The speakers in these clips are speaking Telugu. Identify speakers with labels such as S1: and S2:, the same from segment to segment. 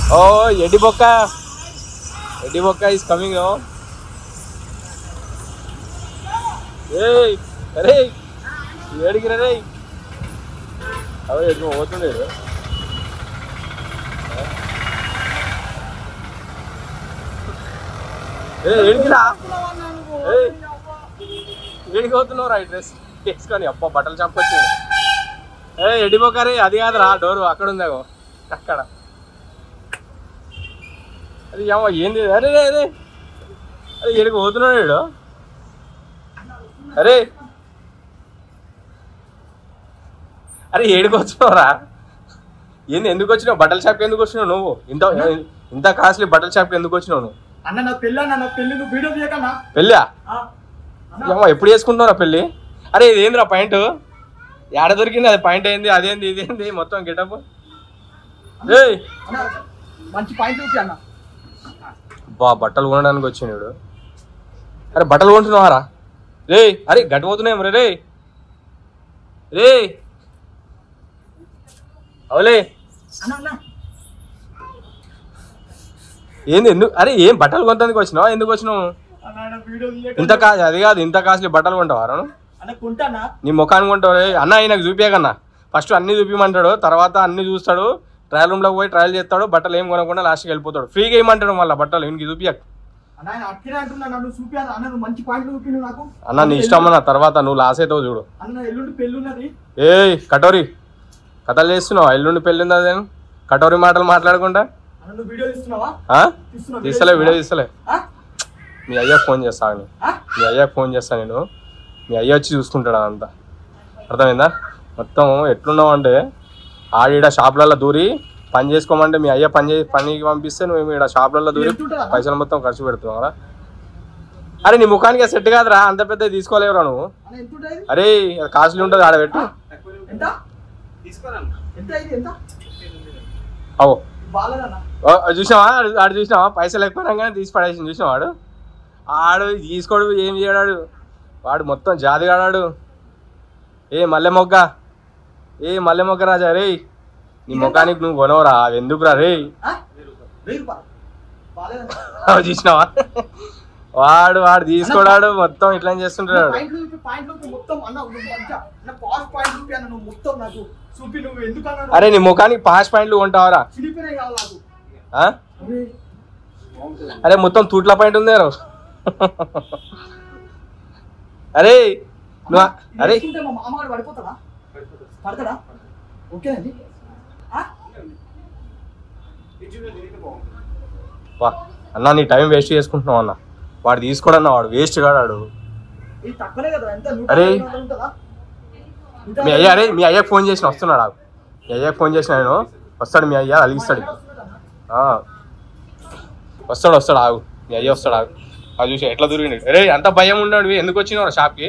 S1: Oh, Eddie Bocca. Eddie Bocca is coming now. Hey, hey, where are you? How are you going? What are you doing? Hey, where are you? Hey, where are you going? No, right dress. It's going to be a bottle jump. Hey, Eddie Bocca, adi adra door akkada undago. Akkada. అది ఏమో ఏంది అరే అరే అరే అరే ఎక్కడికి పోతున్నాడు వీడు అరే అరే ఏడికి వచ్చినావురా ఏంది ఎందుకు వచ్చినావు బట్టల షాప్కి ఎందుకు వచ్చినావు నువ్వు ఇంత కాస్ట్లీ బట్టల షాప్కి ఎందుకు వచ్చినావు నువ్వు
S2: అన్న నా పెళ్ళి అన్న నా పెళ్ళి నువ్వు వీడియో తీయకన్నా
S1: పెళ్ళా ఏమో ఎప్పుడు చేసుకుంటున్నారా పెళ్ళి అరే ఇదేందిరా పాయింట్ ఏడ దొరికింది అది పాయింట్ అయింది అదేంది ఇదేంది మొత్తం గెటప్ ఏయ్
S2: మంచి పాయింట్ చూపి అన్న
S1: బా బట్టలు కొనడానికి వచ్చినాడు అరే బట్టలు కొంటున్నావారా రే అరే గట్టి పోతున్నాయి మరి రే రే అవలే ఏంది ఎందుకు అరే ఏం బట్టలు కొనడానికి వచ్చినావా ఎందుకు వచ్చినావు అది కాదు ఇంత కాస్ట్లీ బట్టలు కొంటావారా నీ ముఖాన్ని కొంటావు అన్న ఆయనకు చూపించకన్నా ఫస్ట్ అన్ని చూపించమంటాడు తర్వాత అన్ని చూస్తాడు ట్రయల్ రూమ్ లోకి పోయి ట్రయల్ చేస్తాడు బట్టలు ఏం కొనకుండా లాస్ట్కి వెళ్ళిపోతాడు ఫ్రీగా ఏమంటాడు మళ్ళీ బట్టలు ఇంటికి చూపియకు అన్న నీ ఇష్టం అన్న తర్వాత నువ్వు లాస్ అవుతావు చూడు ఏ కటోరి కథలు చేస్తున్నావు ఎల్లుండి పెళ్ళి ఉంది అదే కటోరి మాటలు మాట్లాడకుండా తీస్తలే వీడియో తీస్తలే మీ అయ్యాకు ఫోన్ చేస్తా మీ అయ్యాకు ఫోన్ చేస్తా నేను మీ అయ్య వచ్చి చూసుకుంటాడు అదంతా అర్థమైందా మొత్తం ఎట్లున్నావు అంటే ఆడ షాపులలో దూరి పని చేసుకోమంటే మీ అయ్య పనికి పంపిస్తే నువ్వు ఇక్కడ షాపులలో దూరి పైసలు మొత్తం ఖర్చు పెడుతున్నావురా అరే నీ ముఖానికి సెట్ కాదురా అంత పెద్ద తీసుకోలేవురా నువ్వు అరే కాస్ట్లీ ఉంటుంది ఆడ పెట్టు అవు చూసినావా ఆడు చూసినావా పైసలు ఎక్కువ కానీ తీసి పడేసి చూసినావు ఆడు తీసుకోడు ఏం చేయడాడు వాడు మొత్తం జాతిగాడాడు మల్లె మొగ్గ రాజా రే నీ ముఖానికి నువ్వు కొనవరా ఎందుకురా రే చూసినావా వాడు తీసుకోడాడు మొత్తం ఇట్లా చేస్తుంటాడు అరే నీ ముఖానికి పాస్ పాయింట్లు కొంటావరా అరే మొత్తం తూట్ల పాయింట్ ఉంది అరే నువ్వు అరే అన్నా నీ టైం వేస్ట్ చేసుకుంటున్నావు అన్న వాడు తీసుకోడన్నా వాడు వేస్ట్ కాడాడు అరే మీ అయ్యకు ఫోన్ చేసిన వస్తున్నాడు మీ అయ్యకు ఫోన్ చేసిన నేను వస్తాడు మీ అయ్య అలిగిస్తాడు వస్తాడు ఆగు మీ అయ్య వస్తాడు ఆగు అది చూసి ఎట్లా దొరికింది అరే అంత భయం ఉన్నాడు ఎందుకు వచ్చినావు షాప్కి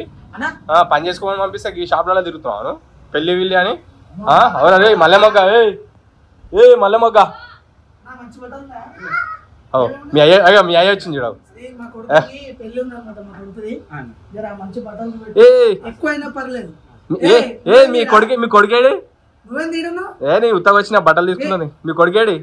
S1: పని చేసుకోమని పంపిస్తే ఈ షాప్లలో తిరుగుతున్నాను పెళ్ళి విల్లి అని అవునా రే మల్లె మొగ్గ మల్లె మొగ్గ మీ అయ్య వచ్చింది చూడవు మీ కొడుకేడి నీ ఉత్తగా వచ్చిన బట్టలు తీసుకున్నది మీ కొడుకేడి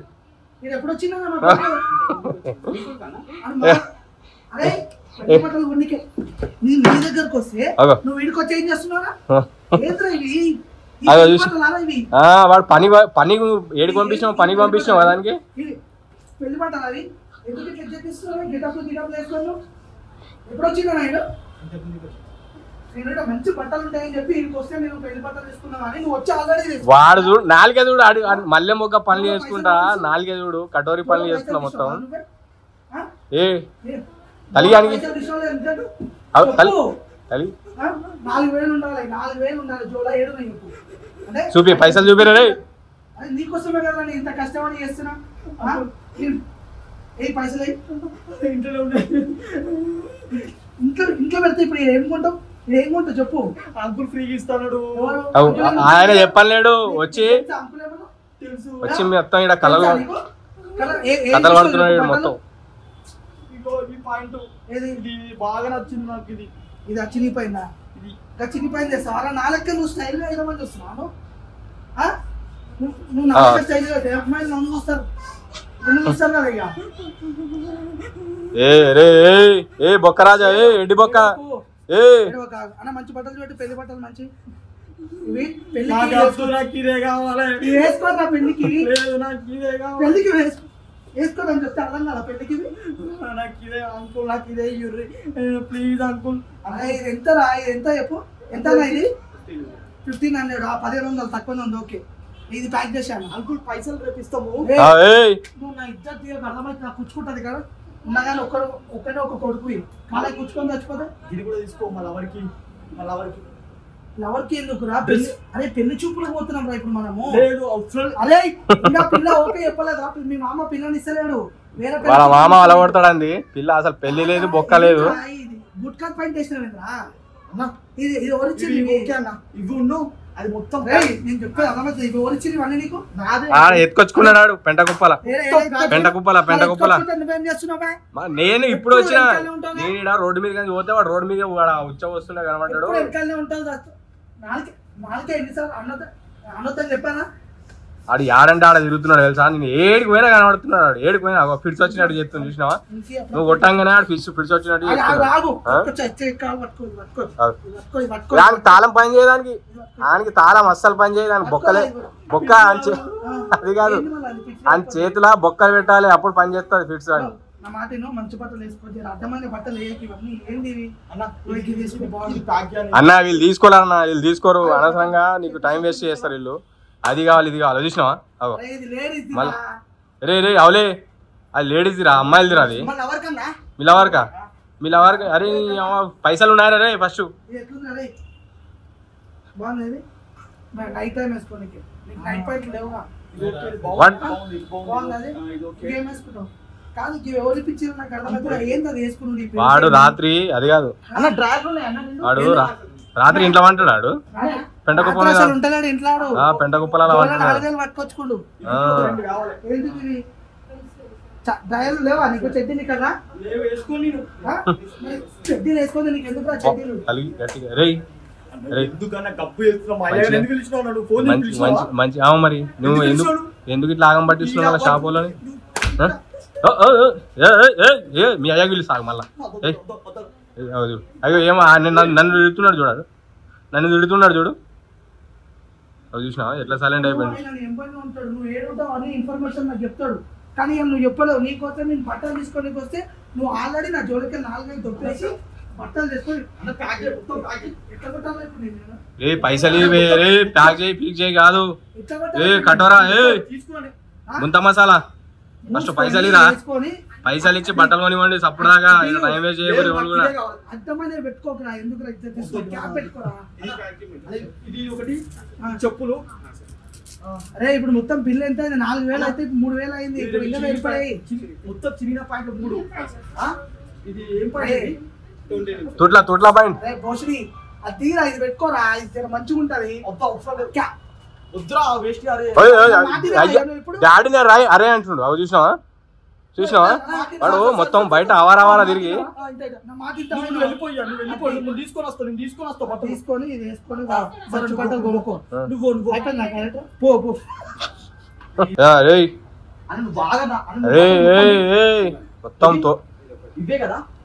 S1: వాడు పని ఏడికి పంపించినావు పనికి పంపించినావు దానికి వాడు చూడు నాలుగే చూడు మల్లె మొగ్గ పనులు చేసుకుంటా నాలుగే చూడు కటోరి పనులు చేసుకున్నా మొత్తం తలిగానికి చూపి పైసలు చూపిరా
S2: నీకోసమే కదా నేను ఇంత కష్టపడి చేస్తున్నా పైసలు ఇంట్లో పెడితే ఇప్పుడు ఏం కొంటావు చెప్పు అంకుల్ ఫ్రీగా ఇస్తాడు
S1: ఆయన చెప్పలేడు వచ్చి మొత్తం ఇక్కడ కథలు పడుతున్నాడు మొత్తం
S2: బాగా నచ్చింది నాకు ఇది చినిగిపోయిందా చినిగిపోయింది సారా నా లెక్క నువ్వు స్టైల్గా అయిదామని చూస్తున్నాను నువ్వు నా స్టైల్గా నన్ను చూస్తారు
S1: ఏ రే ఏ బొక్కరాజా ఏ ఎడ్డి బొక్క ఏ
S2: అన్న మంచి బట్టలు పెట్టి పెళ్లి బట్టలు మంచి వేసుకోరా పెళ్లికి పెళ్లికి వేసుకోదని చెప్తే అర్థం కదా పెళ్లికి అంకుల్ నాకు ఇదే ప్లీజ్ అంకుల్ ఇది ఎంత రా ఇది ఎంత చెప్పు ఎంత ఇది 1500 1500 తక్కువ ఉంది ఓకే ఇది ప్యాక్ చేశాను అంకుల్ పైసలు రేపిస్తాము నువ్వు నా ఇజ్జత్ అర్థమైతే నాకు కూర్చుకుంటుంది కదా ఉన్నగానే ఒక్కడే ఒక కొడుకు కాలే కూర్చుకొని చచ్చిపోతే ఇది కూడా తీసుకో మళ్ళీ లవర్కి ఎందుకు రా పెళ్లి అరే పెళ్లి చూపులకు పోతున్నాం రా ఇప్పుడు మనము అరే ఇంకా పిల్ల ఓకే చెప్పలేదురా మీ మామ పిల్లని ఇస్తలేడు వేరే
S1: వాళ్ళ మామ అలా కొడతాడండి పిల్ల అసలు పెళ్లి లేదు బొక్క లేదు
S2: గుట్కా పాయింట్ వేసినా ఇది ఒరిజినల్ ఇవి ఉండు అది మొత్తం నేను చెప్పేది అర్థమైతే ఇవి ఒరిజినల్ ఇవన్నీ నీకు
S1: ఎత్తుకొచ్చుకున్నాడు పెంట కుప్పల నేను ఇప్పుడు వచ్చిన నేను రోడ్డు మీద కానీ పోతే వాడు రోడ్డు మీద ఉచ్చ వస్తుండే కనబడ్డాడు
S2: చెప్పానా
S1: ఆడు ఆడంటే ఆడ తిరుగుతున్నాడు తెలుసా నేను ఏడికి పోయినా కనబడుతున్నాడు ఏడికి పోయినా ఫిట్స్ వచ్చినట్టు చెప్తుంది చూసినావా నువ్వు కొట్టంగానే ఆడు ఫిట్స్ వచ్చినట్టు తాళం పని చేయడానికి ఆయనకి తాళం అస్సలు పని చేయడానికి బొక్క అది కాదు ఆయన చేతిలో బొక్కలు పెట్టాలి అప్పుడు పని చేస్తుంది ఫిట్స్ అని అన్న వీళ్ళు తీసుకోలేరన్నా వీళ్ళు తీసుకోరు అనవసరంగా నీకు టైం వేస్ట్ చేస్తారు వీళ్ళు అది కావాలి ఇది కావాలి చూసినావా మళ్ళీ రే అవలే అది లేడీస్ రా అమ్మాయిలది రా అది మీ లవర్కా అరే పైసలు ఉన్నాయరా రే ఫస్ట్ వాడు రాత్రి అది కాదు వాడు రాత్రి ఇంట్లో అంటాడు పెంట కుప్పల
S2: పట్టుకొచ్చుకోండు డ్రైవర్లు లేవా నీకు చెడ్డీలు కదా చెడ్డీలు వేసుకోండి నీకు ఎందుకు
S1: మంచి మరి నువ్వు ఎందుకు ఇట్లా ఆగం పట్టిస్తున్నావు షాప్ వాళ్ళని మీ అయ్యా పిలుస్తా మళ్ళా అయ్యో ఏమో నన్ను తిడుతున్నాడు చూడాడు చూడు అది చూసినా ఎట్లా సైలెంట్ అయిపోయింది
S2: ఇన్ఫర్మేషన్ నాకు చెప్తాడు కానీ నువ్వు చెప్పలేవు నీకోసం నేను బట్టలు తీసుకోనికి వస్తే నువ్వు ఆల్రెడీ నా జోలికి 4 దొప్పేసి బట్టలు తీసుకొని
S1: పైసలు ప్యాక్ చేయి కాదు కటోరా ముంత మసాలా ఫస్ట్ పైసలు రా పైసలు ఇచ్చి బట్టలు కొనివ్వండి సప్పుడు దాకా టైం వేస్ట్ చేయకూడదు కూడా
S2: చెప్పులు అరే ఇప్పుడు మొత్తం బిల్ ఎంత 4000 అయితే 3000 అయింది ఇప్పుడు ఇంకా ఏర్పడాయి మొత్తం చిన్న పాయింట్ 3 ఇది ఏం పడేది
S1: తొట్ల పాయింట్
S2: భోషణి అది తీరా ఇది పెట్టుకోరా ఇది మంచిగా ఉంటది
S1: డాడీని అరే అంటున్నాడు అవి చూసినావా వాడు మొత్తం బయట అవారా తిరిగి మొత్తం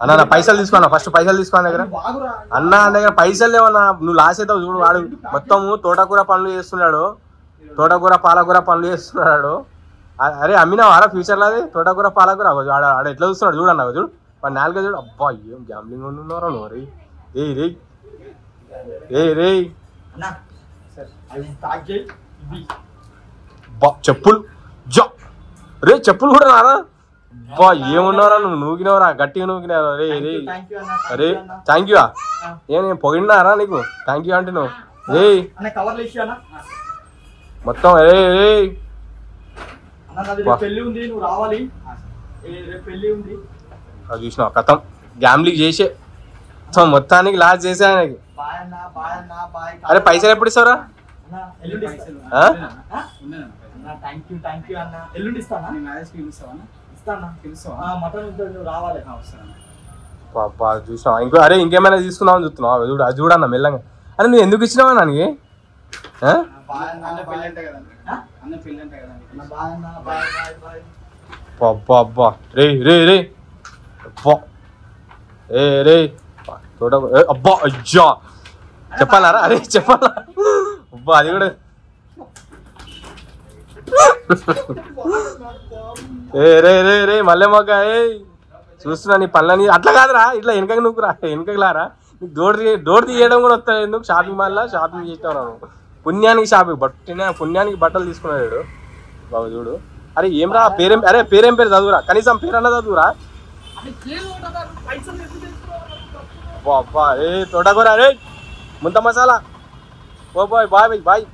S1: అన్న పైసలు తీసుకో ఫస్ట్ పైసలు తీసుకో దగ్గర అన్న దగ్గర పైసలు లేవన్నా నువ్వు లాస్ అవుతావు చూడు వాడు మొత్తము తోటకూర పనులు చేస్తున్నాడు పాలకూర పనులు చేస్తున్నాడు అరే అమ్మినావు అరా ఫ్యూచర్లో అది తోటకూర పాలకూర ఆడ ఎట్లా చూస్తున్నాడు చూడన్నా చూడు వాడు 4 చూడు అబ్బా ఏం గ్యాంబ్లింగ్ ఉన్నారా నువ్వు రే చెప్పులు రే చెప్పులు కూడా రారా అబ్బా ఏమున్నారా నువ్వు నూగినవరా గట్టిగా నూగినారా అరే థ్యాంక్ యూ నేను పొగిడినారా నీకు థ్యాంక్ యూ అంటే నువ్వు మొత్తం అది చూసిన కథం గ్యాంబ్లింగ్ చేసే మొత్తానికి లాస్ చేసే ఆయనకి అరే పైసలు ఎప్పుడు ఇస్తావురా చూసినావా ఇంకో అరే ఇంకేమైనా తీసుకున్నావు చూస్తున్నావు చూడు అది చూడన్నా మెల్లంగా అరే నువ్వు ఎందుకు ఇచ్చినావా నాకు అబ్బా అబ్బా రే రే రే అబ్బా ఏ రే తోట అబ్బా అయ్యా చెప్పాలారా అరే చెప్పాలా అబ్బా అది కూడా ఏ రే రే రే మళ్ళీ మొక్క ఏ చూస్తున్నా నీ పనులని అట్లా కాదురా ఇట్లా వెనకకి నువ్వురా వెనకకి లారా నీకు డోర్ తీయడం కూడా వస్తుంది ఎందుకు షాపింగ్ మాల్లో షాపింగ్ చేస్తావు పుణ్యానికి షాపింగ్ పుణ్యానికి బట్టలు తీసుకున్నాడు బాబు చూడు అరే ఏం రా పేరేం అరే పేరేం పేరు చదువురా కనీసం పేరన్నా చదువురా అబ్బా ఏ తోటకూర రే ముంత మసాలా ఓ బాయ్ బాయ్ బాయ్